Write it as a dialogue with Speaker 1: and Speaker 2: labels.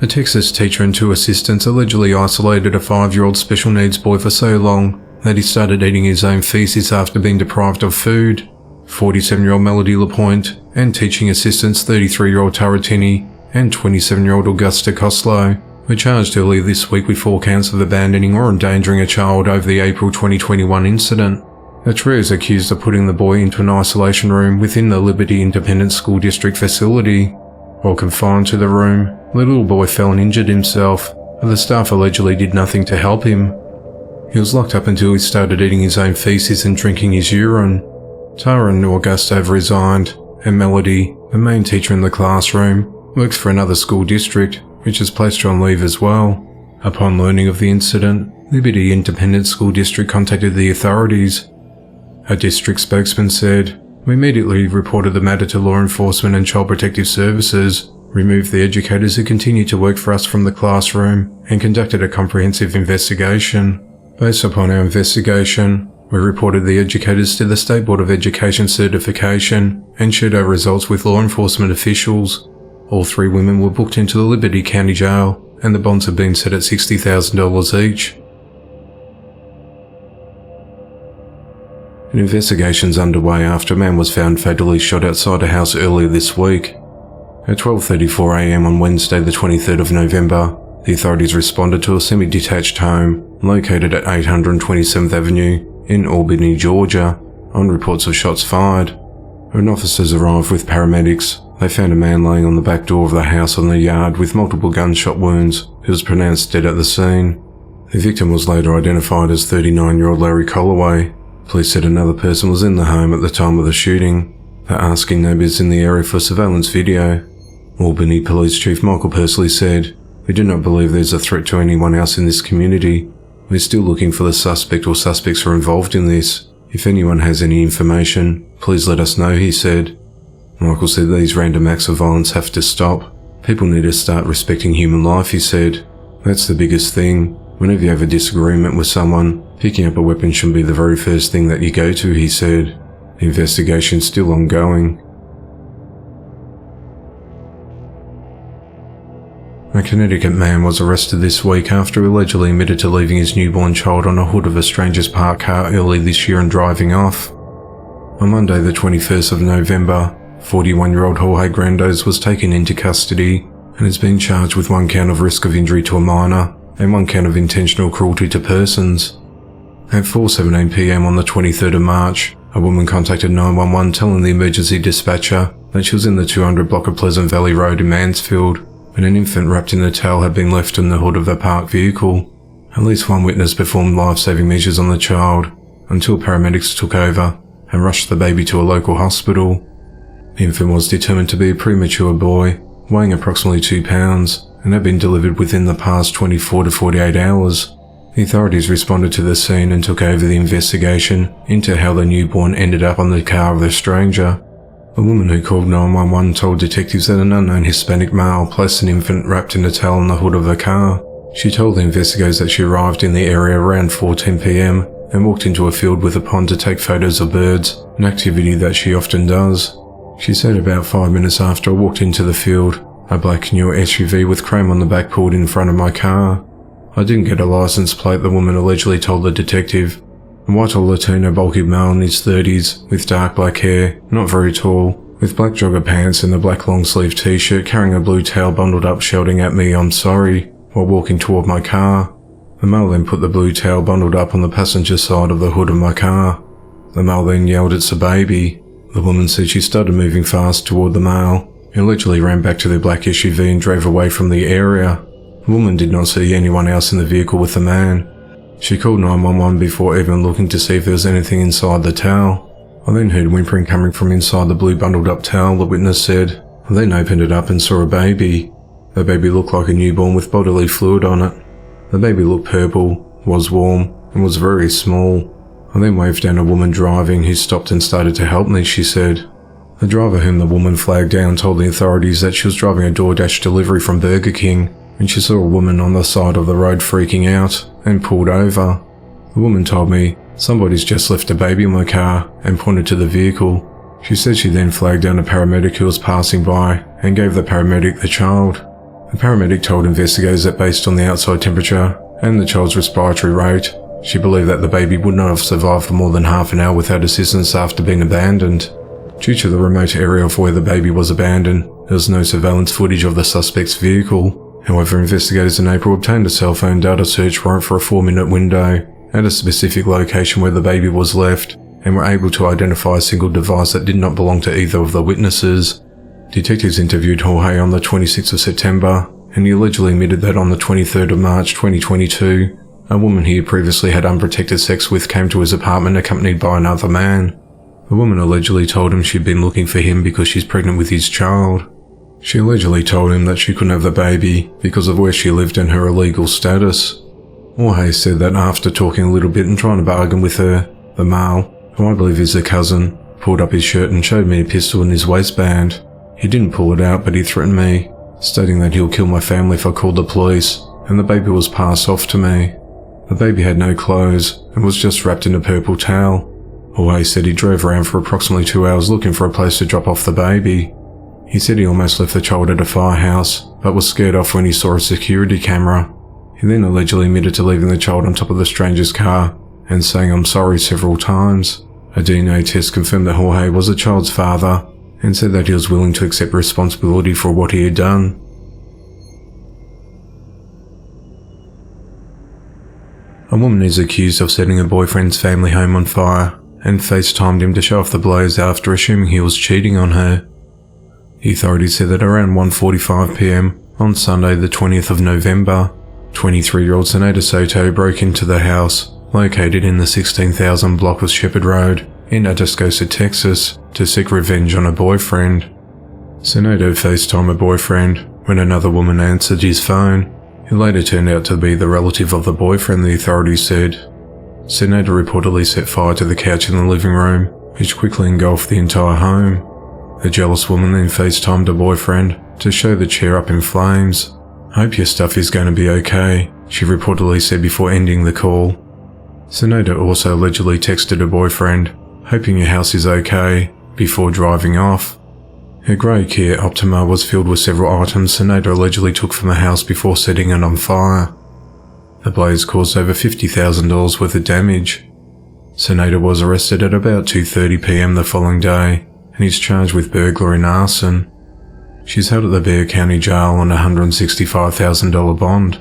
Speaker 1: A Texas teacher and 2 assistants allegedly isolated a 5-year-old special needs boy for so long that he started eating his own feces after being deprived of food. 47-year-old Melody LaPointe and teaching assistants 33-year-old Tara Tinney and 27-year-old Augusta Koslow were charged earlier this week with 4 counts of abandoning or endangering a child over the April 2021 incident. The trio is accused of putting the boy into an isolation room within the Liberty Independent School District facility. While confined to the room, the little boy fell and injured himself, but the staff allegedly did nothing to help him. He was locked up until he started eating his own feces and drinking his urine. Tara and Augusta have resigned, and Melody, the main teacher in the classroom, works for another school district, which has placed her on leave as well. Upon learning of the incident, Liberty Independent School District contacted the authorities. A district spokesman said, "We immediately reported the matter to law enforcement and Child Protective Services, removed the educators who continued to work for us from the classroom, and conducted a comprehensive investigation. Based upon our investigation, we reported the educators to the State Board of Education certification and shared our results with law enforcement officials. All 3 women were booked into the Liberty County Jail, and the bonds have been set at $60,000 each." An investigation is underway after a man was found fatally shot outside a house earlier this week. At 12:34 a.m. on Wednesday the 23rd of November, the authorities responded to a semi-detached home located at 827th Avenue in Albany, Georgia, on reports of shots fired. When officers arrived with paramedics, they found a man laying on the back door of the house on the yard with multiple gunshot wounds, who was pronounced dead at the scene. The victim was later identified as 39-year-old Larry Colloway. Police said another person was in the home at the time of the shooting. They're asking neighbours in the area for surveillance video. Albany Police Chief Michael Pursley said, "We do not believe there's a threat to anyone else in this community. We're still looking for the suspect or suspects who are involved in this. If anyone has any information, please let us know," he said. Michael said these random acts of violence have to stop. People need to start respecting human life, he said. That's the biggest thing. Whenever you have a disagreement with someone, picking up a weapon shouldn't be the very first thing that you go to, he said. The investigation's still ongoing. A Connecticut man was arrested this week after allegedly admitted to leaving his newborn child on a hood of a stranger's parked car early this year and driving off. On Monday the 21st of November, 41-year-old Jorge Grandos was taken into custody and has been charged with 1 count of risk of injury to a minor and 1 count of intentional cruelty to persons. At 4:17 p.m. on the 23rd of March, a woman contacted 911 telling the emergency dispatcher that she was in the 200 block of Pleasant Valley Road in Mansfield when an infant wrapped in a towel had been left in the hood of a parked vehicle. At least 1 witness performed life-saving measures on the child until paramedics took over and rushed the baby to a local hospital. The infant was determined to be a premature boy, weighing approximately 2 pounds, and had been delivered within the past 24 to 48 hours. The authorities responded to the scene and took over the investigation into how the newborn ended up on the car of the stranger. A woman who called 911 told detectives that an unknown Hispanic male placed an infant wrapped in a towel on the hood of a car. She told the investigators that she arrived in the area around 4:10 p.m. and walked into a field with a pond to take photos of birds, an activity that she often does. She said about 5 minutes after I walked into the field, a black new SUV with chrome on the back pulled in front of my car. I didn't get a license plate, the woman allegedly told the detective. A white or Latino bulky male in his 30s, with dark black hair, not very tall, with black jogger pants and a black long-sleeve t-shirt, carrying a blue towel bundled up, shouting at me, "I'm sorry," while walking toward my car. The male then put the blue towel bundled up on the passenger side of the hood of my car. The male then yelled, "It's a baby." The woman said she started moving fast toward the male, who allegedly ran back to their black SUV and drove away from the area. The woman did not see anyone else in the vehicle with the man. She called 911 before even looking to see if there was anything inside the towel. I then heard whimpering coming from inside the blue bundled up towel, the witness said. I then opened it up and saw a baby. The baby looked like a newborn with bodily fluid on it. The baby looked purple, was warm, and was very small. I then waved down a woman driving who stopped and started to help me, she said. The driver whom the woman flagged down told the authorities that she was driving a DoorDash delivery from Burger King when she saw a woman on the side of the road freaking out and pulled over. The woman told me, "Somebody's just left a baby in my car," and pointed to the vehicle. She said she then flagged down a paramedic who was passing by and gave the paramedic the child. The paramedic told investigators that based on the outside temperature and the child's respiratory rate, she believed that the baby would not have survived for more than half an hour without assistance after being abandoned. Due to the remote area of where the baby was abandoned, there was no surveillance footage of the suspect's vehicle. However, investigators in April obtained a cell phone data search warrant for a 4-minute window at a specific location where the baby was left, and were able to identify a single device that did not belong to either of the witnesses. Detectives interviewed Jorge on the 26th of September, and he allegedly admitted that on the 23rd of March 2022, a woman he had previously had unprotected sex with came to his apartment accompanied by another man. The woman allegedly told him she'd been looking for him because she's pregnant with his child. She allegedly told him that she couldn't have the baby because of where she lived and her illegal status. Jorge said that after talking a little bit and trying to bargain with her, the male, who I believe is a cousin, pulled up his shirt and showed me a pistol in his waistband. He didn't pull it out, but he threatened me, stating that he'll kill my family if I called the police, and the baby was passed off to me. The baby had no clothes and was just wrapped in a purple towel. Jorge said he drove around for approximately 2 hours looking for a place to drop off the baby. He said he almost left the child at a firehouse, but was scared off when he saw a security camera. He then allegedly admitted to leaving the child on top of the stranger's car and saying "I'm sorry" several times. A DNA test confirmed that Jorge was the child's father and said that he was willing to accept responsibility for what he had done. A woman is accused of setting her boyfriend's family home on fire and FaceTimed him to show off the blaze after assuming he was cheating on her. The authorities said that around 1:45 p.m. on Sunday the 20th of November, 23-year-old Zenaida Soto broke into the house located in the 16,000 block of Shepherd Road in Atascosa, Texas, to seek revenge on her boyfriend. Zenaida FaceTimed her boyfriend when another woman answered his phone. It later turned out to be the relative of the boyfriend, the authorities said. Zenaida reportedly set fire to the couch in the living room, which quickly engulfed the entire home. The jealous woman then FaceTimed her boyfriend to show the chair up in flames. "Hope your stuff is going to be okay," she reportedly said before ending the call. Zenaida also allegedly texted her boyfriend, "Hoping your house is okay," before driving off. Her grey Kia Optima was filled with several items Zenaida allegedly took from the house before setting it on fire. The blaze caused over $50,000 worth of damage. Zenaida was arrested at about 2:30 p.m. the following day and is charged with burglary and arson. She's held at the Bexar County Jail on a $165,000 bond.